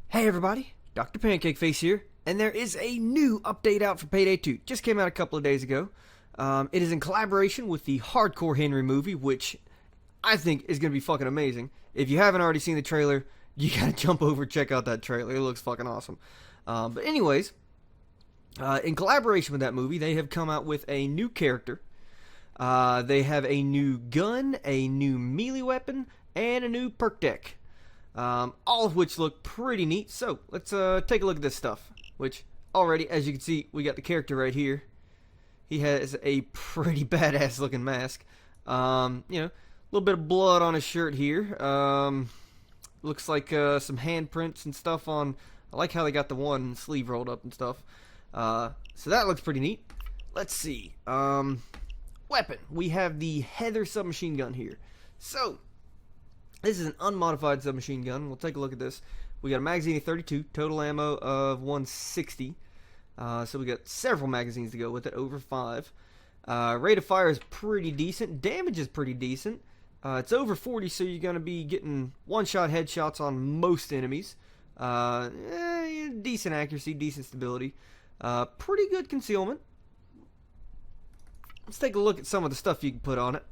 Hey everybody, Dr. Pancake Face here, and there is a new update out for Payday 2. Just came out a couple of days ago. It is in collaboration with the Hardcore Henry movie, which I think is going to be fucking amazing. If you haven't already seen the trailer, you gotta jump over and check out that trailer. It looks fucking awesome. But anyways, in collaboration with that movie, they have come out with a new character. They have a new gun, a new melee weapon, and a new perk deck. All of which look pretty neat. So let's take a look at this stuff. Which already, as you can see, we got the character right here. He has a pretty badass looking mask. A little bit of blood on his shirt here. Looks like some handprints and stuff on. I like how they got the one sleeve rolled up and stuff. So that looks pretty neat. Let's see. Weapon. We have the Heather submachine gun here. So this is an unmodified submachine gun. We'll take a look at this. We got a magazine of 32, total ammo of 160. So we got several magazines to go with it, over 5. Rate of fire is pretty decent. Damage is pretty decent. It's over 40, so you're going to be getting one-shot headshots on most enemies. Decent accuracy, decent stability. Pretty good concealment. Let's take a look at some of the stuff you can put on it.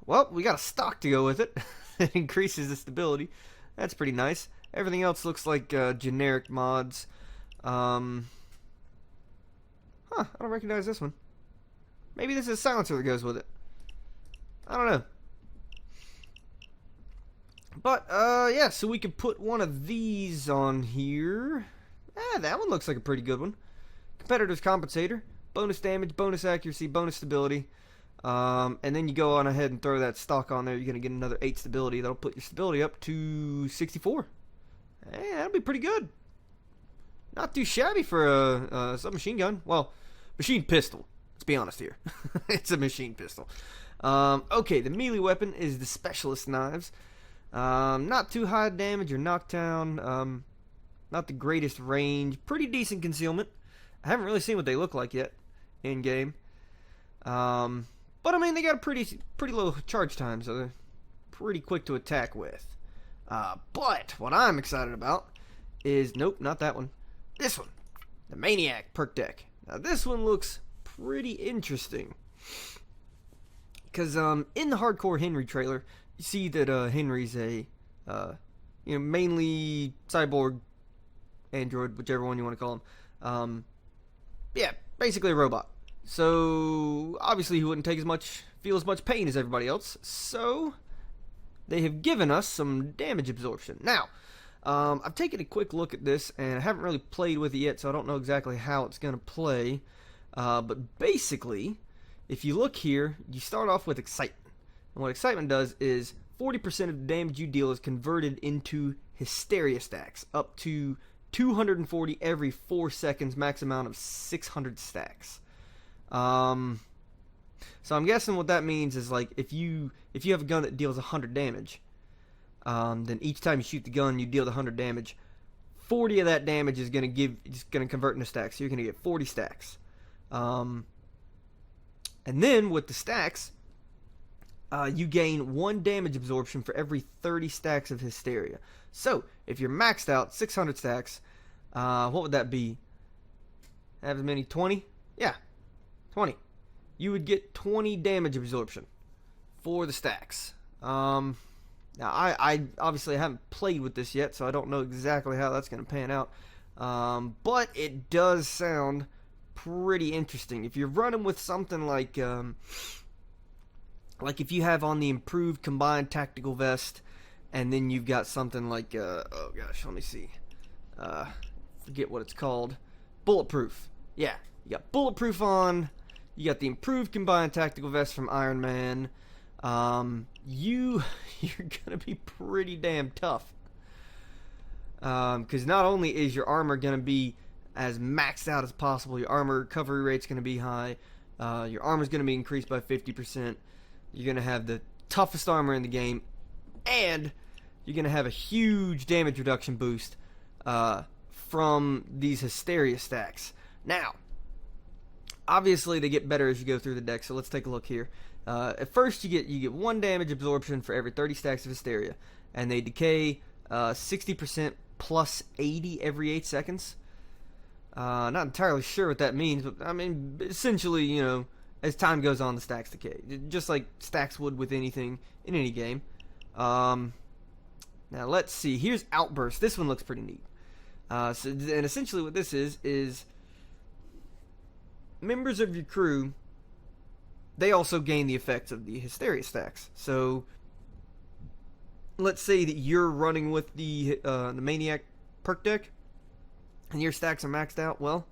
Well, we got a stock to go with it. It increases the stability. That's pretty nice. Everything else looks like generic mods. I don't recognize this one. Maybe this is a silencer that goes with it. I don't know. But, yeah, so we could put one of these on here. That one looks like a pretty good one. Competitor's Compensator. Bonus damage, bonus accuracy, bonus stability. And then you go on ahead and throw that stock on there. You're going to get another 8 stability. That'll put your stability up to 64. Hey, that'll be pretty good. Not too shabby for a submachine gun. Well, machine pistol. Let's be honest here. It's a machine pistol. Okay, the melee weapon is the specialist knives. Not too high damage or knockdown. Not the greatest range. Pretty decent concealment. I haven't really seen what they look like yet in game. But I mean, they got a pretty low charge time, so they're pretty quick to attack with. But what I'm excited about is, nope, not that one. This one, the Maniac perk deck. Now this one looks pretty interesting, because in the Hardcore Henry trailer, you see that Henry's a mainly cyborg, android, whichever one you want to call him. Yeah, basically a robot. So obviously he wouldn't feel as much pain as everybody else. So they have given us some damage absorption. Now, I've taken a quick look at this, and I haven't really played with it yet, so I don't know exactly how it's going to play. But basically, if you look here, you start off with excitement. And what excitement does is 40% of the damage you deal is converted into hysteria stacks, up to 240 every 4 seconds, max amount of 600 stacks. So I'm guessing what that means is, like, if you have a gun that deals 100 damage, then each time you shoot the gun, you deal the 100 damage. 40 of that damage is gonna convert into stacks. So you're gonna get 40 stacks. And then with the stacks, you gain 1 damage absorption for every 30 stacks of hysteria. So if you're maxed out 600 stacks, what would that be? Have as many 20? Yeah. 20. You would get 20 damage absorption for the stacks. Now, I obviously haven't played with this yet, so I don't know exactly how that's going to pan out. But it does sound pretty interesting. If you're running with something like if you have on the improved combined tactical vest, and then you've got something like, oh gosh, let me see. Forget what it's called. Bulletproof. Yeah, you got bulletproof on. You got the improved combined tactical vest from Iron Man. You're gonna be pretty damn tough. Because not only is your armor gonna be as maxed out as possible, your armor recovery rate's gonna be high. Your armor's gonna be increased by 50%. You're gonna have the toughest armor in the game, and you're gonna have a huge damage reduction boost from these hysteria stacks. Now, obviously they get better as you go through the deck, so let's take a look here. At first, you get 1 damage absorption for every 30 stacks of Hysteria, and they decay 60% plus 80 every 8 seconds. Not entirely sure what that means, but I mean, essentially, you know, as time goes on, the stacks decay, just like stacks would with anything in any game. Now let's see. Here's Outburst. This one looks pretty neat. And essentially, what this is members of your crew, they also gain the effects of the Hysteria stacks. So let's say that you're running with the Maniac perk deck, and your stacks are maxed out. Well,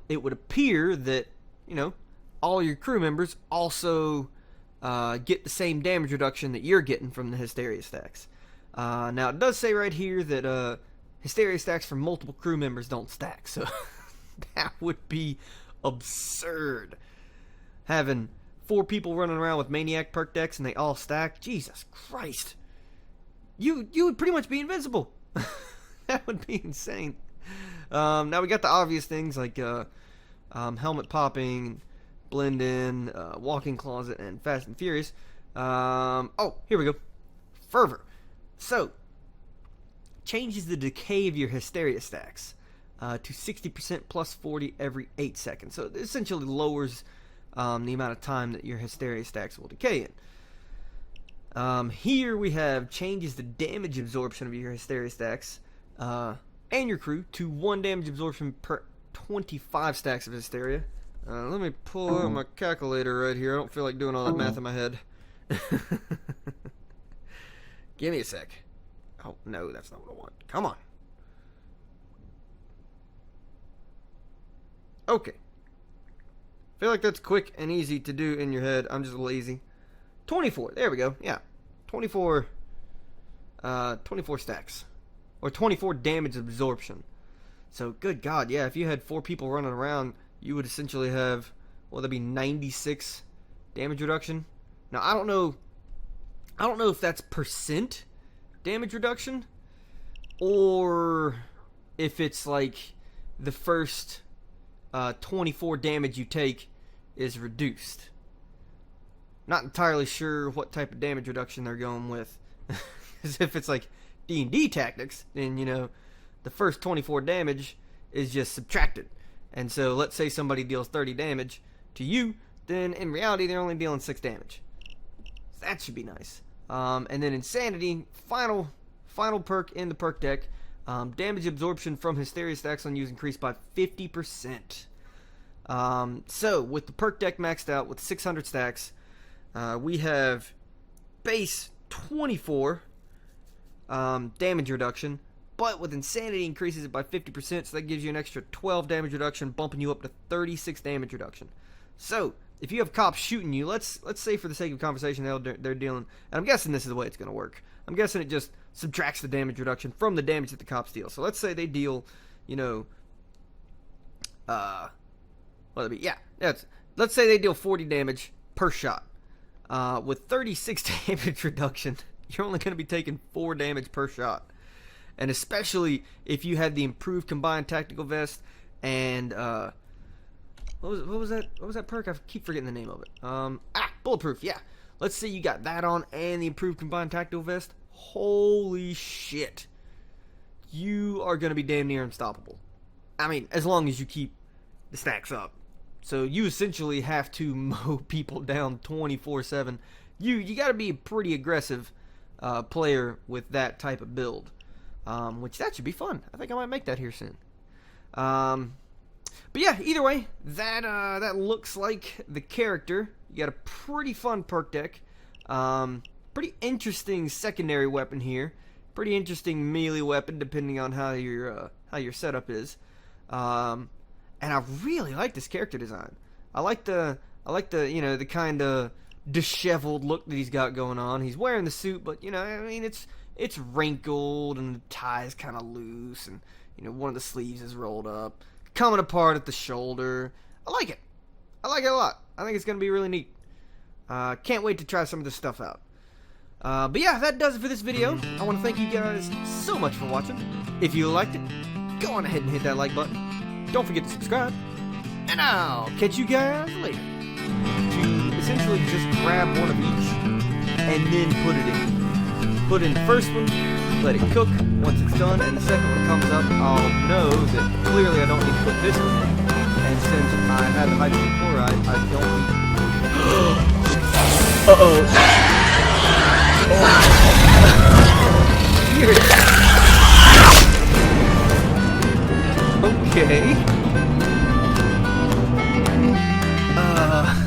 it would appear that, you know, all your crew members also get the same damage reduction that you're getting from the Hysteria stacks. Now, it does say right here that Hysteria stacks for multiple crew members don't stack, so that would be absurd. Having 4 people running around with Maniac perk decks and they all stack, Jesus Christ. You would pretty much be invincible. That would be insane. Now we got the obvious things like helmet popping, blend in, walk-in closet, and Fast and Furious. Oh, here we go. Fervor. So, changes the decay of your Hysteria stacks to 60% plus 40 every 8 seconds. So it essentially lowers the amount of time that your Hysteria stacks will decay in. Here we have changes the damage absorption of your Hysteria stacks and your crew to 1 damage absorption per 25 stacks of Hysteria. Let me pull out my calculator right here. I don't feel like doing all that math in my head. Give me a sec. Oh, no, that's not what I want. Come on. Okay. Feel like that's quick and easy to do in your head. I'm just lazy. 24. There we go. Yeah. 24 stacks. Or 24 damage absorption. So, good God, yeah, if you had 4 people running around, you would essentially have, well, that'd be 96 damage reduction. Now, I don't know if that's percent damage reduction, or if it's like the first 24 damage you take is reduced. Not entirely sure what type of damage reduction they're going with. Because if it's like D&D tactics, then, you know, the first 24 damage is just subtracted. And so let's say somebody deals 30 damage to you, then in reality they're only dealing 6 damage. So that should be nice. And then Insanity, final perk in the perk deck. Damage absorption from Hysteria stacks on use increased by 50%. So with the perk deck maxed out with 600 stacks, we have base 24 damage reduction, but with Insanity increases it by 50%, so that gives you an extra 12 damage reduction, bumping you up to 36 damage reduction. So if you have cops shooting you, let's say for the sake of conversation they're dealing, and I'm guessing this is the way it's going to work. I'm guessing it just subtracts the damage reduction from the damage that the cops deal. So let's say they deal, you know, let's say they deal 40 damage per shot. With 36 damage reduction, you're only going to be taking 4 damage per shot. And especially if you had the improved combined tactical vest and what was that perk? I keep forgetting the name of it. Bulletproof. Yeah. Let's say you got that on and the improved combined tactical vest. Holy shit. You are going to be damn near unstoppable. I mean, as long as you keep the stacks up. So you essentially have to mow people down 24/7. You got to be a pretty aggressive player with that type of build. Which that should be fun. I think I might make that here soon. But yeah, either way, that looks like the character. You got a pretty fun perk deck. Pretty interesting secondary weapon here. Pretty interesting melee weapon, depending on how your setup is. And I really like this character design. I like the you know, the kind of disheveled look that he's got going on. He's wearing the suit, but you know, I mean, it's wrinkled and the tie's kind of loose, and you know, one of the sleeves is rolled up, coming apart at the shoulder. I like it. I like it a lot. I think it's gonna be really neat. Can't wait to try some of this stuff out. But yeah, that does it for this video. I want to thank you guys so much for watching. If you liked it, go on ahead and hit that like button. Don't forget to subscribe. And I'll catch you guys later. essentially just grab one of each and then put it in. Put in the first one, let it cook. Once it's done and the second one comes up, I'll know that clearly I don't need to put this one in. And since I have the hydrogen chloride, I don't need... Uh-oh. Weird. Okay.